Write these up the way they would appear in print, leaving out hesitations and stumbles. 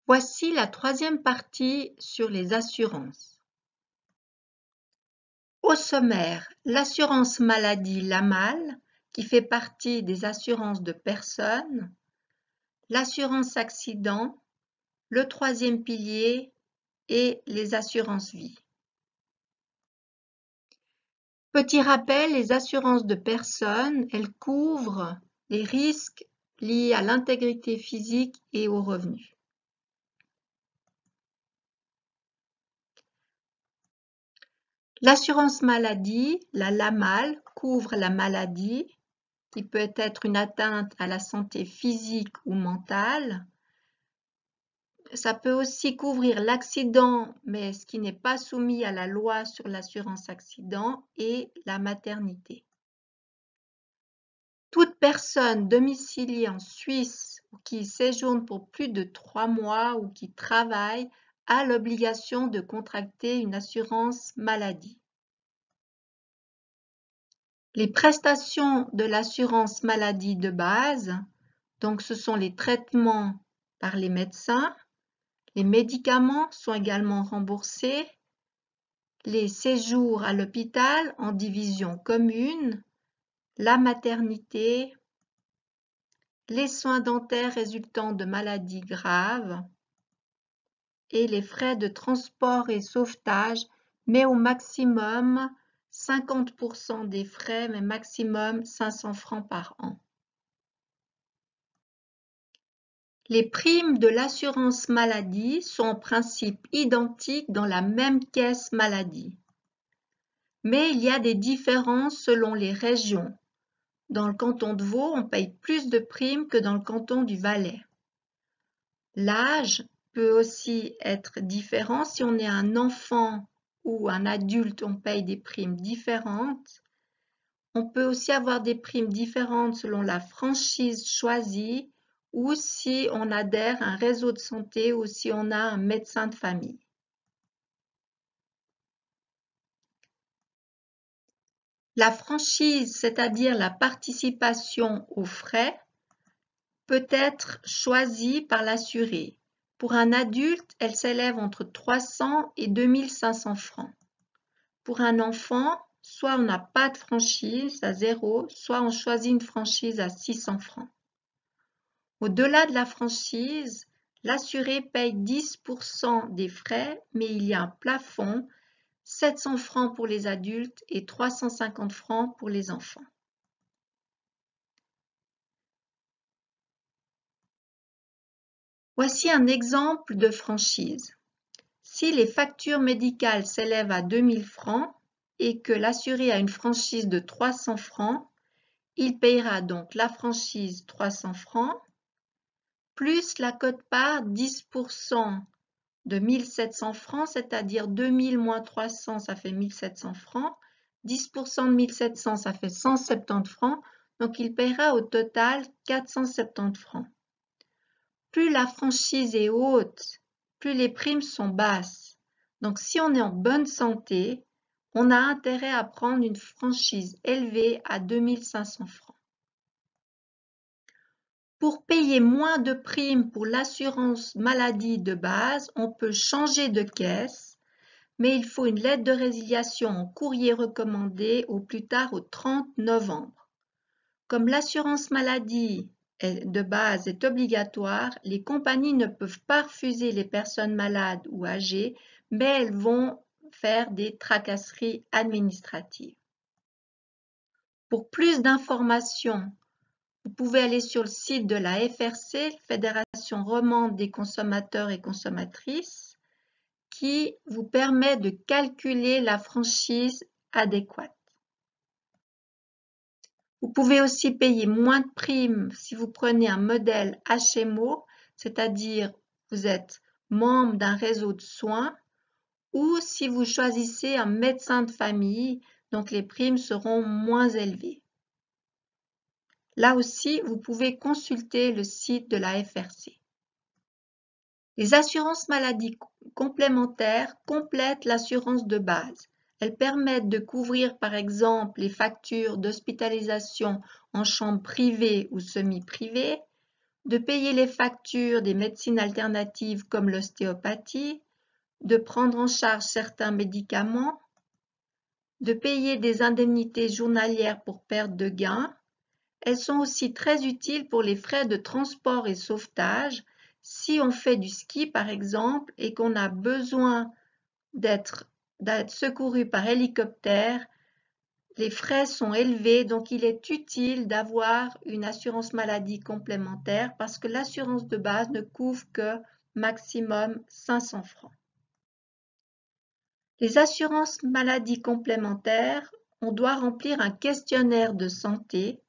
Voici la troisième partie sur les assurances. Au sommaire, l'assurance maladie LAMAL, qui fait partie des assurances de personnes, l'assurance accident, le troisième pilier et les assurances vie. Petit rappel, les assurances de personnes, elles couvrent les risques liés à l'intégrité physique et aux revenus. L'assurance maladie, la LAMAL, couvre la maladie, qui peut être une atteinte à la santé physique ou mentale. Ça peut aussi couvrir l'accident, mais ce qui n'est pas soumis à la loi sur l'assurance accident, et la maternité. Toute personne domiciliée en Suisse ou qui séjourne pour plus de 3 mois ou qui travaille a l'obligation de contracter une assurance maladie. Les prestations de l'assurance maladie de base, donc ce sont les traitements par les médecins, les médicaments sont également remboursés, les séjours à l'hôpital en division commune, la maternité, les soins dentaires résultant de maladies graves et les frais de transport et sauvetage, mais au maximum 50% des frais, mais maximum 500 francs par an. Les primes de l'assurance maladie sont en principe identiques dans la même caisse maladie. Mais il y a des différences selon les régions. Dans le canton de Vaud, on paye plus de primes que dans le canton du Valais. L'âge peut aussi être différent. Si on est un enfant ou un adulte, on paye des primes différentes. On peut aussi avoir des primes différentes selon la franchise choisie ou si on adhère à un réseau de santé ou si on a un médecin de famille. La franchise, c'est-à-dire la participation aux frais, peut être choisie par l'assuré. Pour un adulte, elle s'élève entre 300 et 2500 francs. Pour un enfant, soit on n'a pas de franchise à 0, soit on choisit une franchise à 600 francs. Au-delà de la franchise, l'assuré paye 10% des frais, mais il y a un plafond, 700 francs pour les adultes et 350 francs pour les enfants. Voici un exemple de franchise. Si les factures médicales s'élèvent à 2000 francs et que l'assuré a une franchise de 300 francs, il payera donc la franchise 300 francs plus la quote-part 10% de 1700 francs, c'est-à-dire 2000 moins 300, ça fait 1700 francs. 10% de 1700, ça fait 170 francs. Donc, il paiera au total 470 francs. Plus la franchise est haute, plus les primes sont basses. Donc, si on est en bonne santé, on a intérêt à prendre une franchise élevée à 2500 francs. Pour payer moins de primes pour l'assurance maladie de base, on peut changer de caisse, mais il faut une lettre de résiliation en courrier recommandé au plus tard au 30 novembre. Comme l'assurance maladie de base est obligatoire, les compagnies ne peuvent pas refuser les personnes malades ou âgées, mais elles vont faire des tracasseries administratives. Pour plus d'informations, vous pouvez aller sur le site de la FRC, Fédération romande des consommateurs et consommatrices, qui vous permet de calculer la franchise adéquate. Vous pouvez aussi payer moins de primes si vous prenez un modèle HMO, c'est-à-dire vous êtes membre d'un réseau de soins, ou si vous choisissez un médecin de famille, donc les primes seront moins élevées. Là aussi, vous pouvez consulter le site de la FRC. Les assurances maladie complémentaires complètent l'assurance de base. Elles permettent de couvrir par exemple les factures d'hospitalisation en chambre privée ou semi-privée, de payer les factures des médecines alternatives comme l'ostéopathie, de prendre en charge certains médicaments, de payer des indemnités journalières pour perte de gain. Elles sont aussi très utiles pour les frais de transport et sauvetage. Si on fait du ski par exemple et qu'on a besoin d'être secouru par hélicoptère, les frais sont élevés, donc il est utile d'avoir une assurance maladie complémentaire parce que l'assurance de base ne couvre que maximum 500 francs. Les assurances maladie complémentaires, on doit remplir un questionnaire de santé.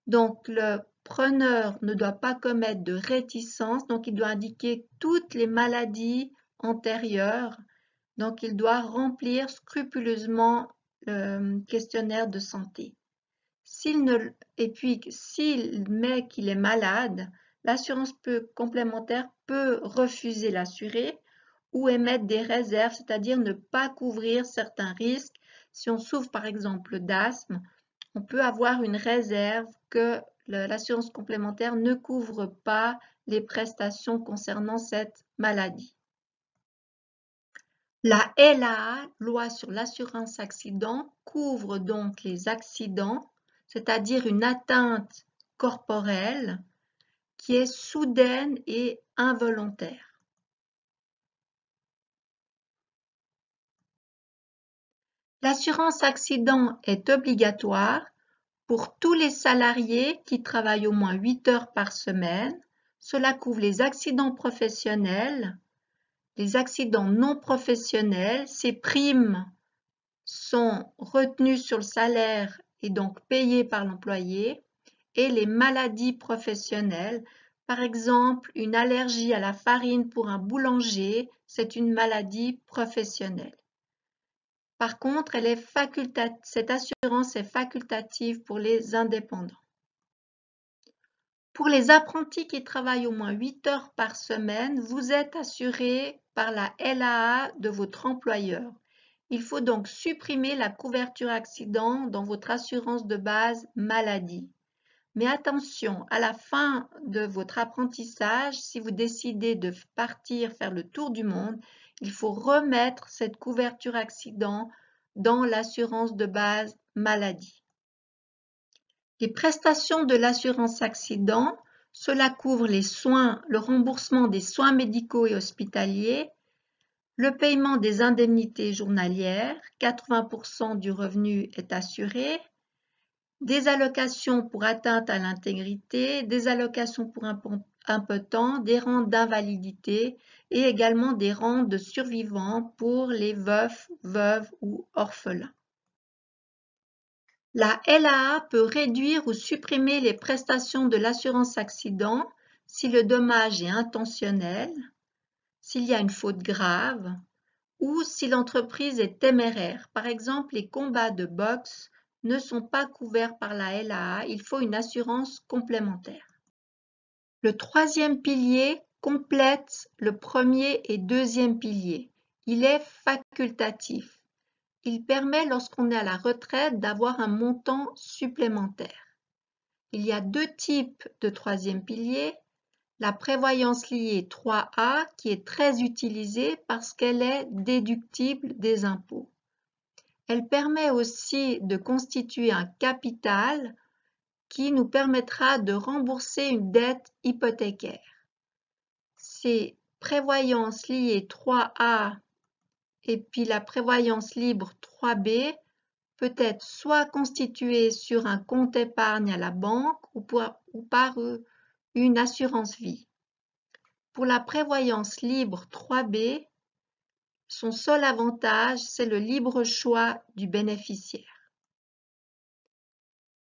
Donc, le preneur ne doit pas commettre de réticence, donc il doit indiquer toutes les maladies antérieures. Donc, il doit remplir scrupuleusement le questionnaire de santé. Et puis, s'il met qu'il est malade, l'assurance complémentaire peut refuser l'assuré ou émettre des réserves, c'est-à-dire ne pas couvrir certains risques. Si on souffre par exemple d'asthme, on peut avoir une réserve que l'assurance complémentaire ne couvre pas les prestations concernant cette maladie. La LAA, loi sur l'assurance accident, couvre donc les accidents, c'est-à-dire une atteinte corporelle qui est soudaine et involontaire. L'assurance accident est obligatoire pour tous les salariés qui travaillent au moins 8 heures par semaine. Cela couvre les accidents professionnels, les accidents non professionnels. Ces primes sont retenues sur le salaire et donc payées par l'employé, et les maladies professionnelles. Par exemple, une allergie à la farine pour un boulanger, c'est une maladie professionnelle. Par contre, cette assurance est facultative pour les indépendants. Pour les apprentis qui travaillent au moins 8 heures par semaine, vous êtes assuré par la LAA de votre employeur. Il faut donc supprimer la couverture accident dans votre assurance de base maladie. Mais attention, à la fin de votre apprentissage, si vous décidez de partir faire le tour du monde, il faut remettre cette couverture accident dans l'assurance de base maladie. Les prestations de l'assurance accident, cela couvre les soins, le remboursement des soins médicaux et hospitaliers, le paiement des indemnités journalières, 80% du revenu est assuré, des allocations pour atteinte à l'intégrité, des allocations pour impotents, des rentes d'invalidité et également des rentes de survivants pour les veufs, veuves ou orphelins. La LAA peut réduire ou supprimer les prestations de l'assurance accident si le dommage est intentionnel, s'il y a une faute grave ou si l'entreprise est téméraire. Par exemple, les combats de boxe ne sont pas couverts par la LAA, il faut une assurance complémentaire. Le troisième pilier complète le premier et deuxième pilier. Il est facultatif. Il permet, lorsqu'on est à la retraite, d'avoir un montant supplémentaire. Il y a deux types de troisième pilier. La prévoyance liée 3A qui est très utilisée parce qu'elle est déductible des impôts. Elle permet aussi de constituer un capital qui nous permettra de rembourser une dette hypothécaire. Ces prévoyances liées 3A et puis la prévoyance libre 3B peut être soit constituée sur un compte épargne à la banque ou par une assurance vie. Pour la prévoyance libre 3B, son seul avantage, c'est le libre choix du bénéficiaire.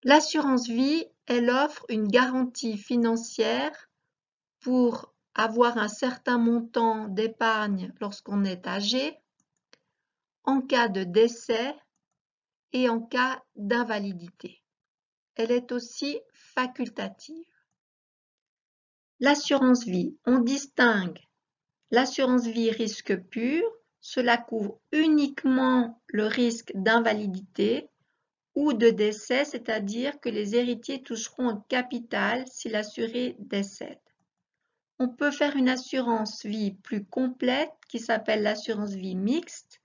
L'assurance vie, elle offre une garantie financière pour avoir un certain montant d'épargne lorsqu'on est âgé, en cas de décès et en cas d'invalidité. Elle est aussi facultative. L'assurance vie, on distingue l'assurance vie risque pur, cela couvre uniquement le risque d'invalidité ou de décès, c'est-à-dire que les héritiers toucheront un capital si l'assuré décède. On peut faire une assurance vie plus complète qui s'appelle l'assurance vie mixte,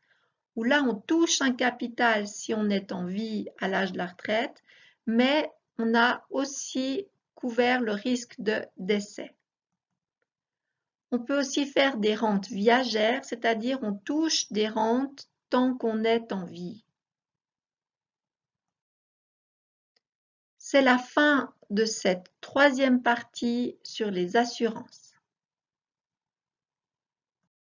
où là on touche un capital si on est en vie à l'âge de la retraite, mais on a aussi couvert le risque de décès. On peut aussi faire des rentes viagères, c'est-à-dire on touche des rentes tant qu'on est en vie. C'est la fin de cette troisième partie sur les assurances.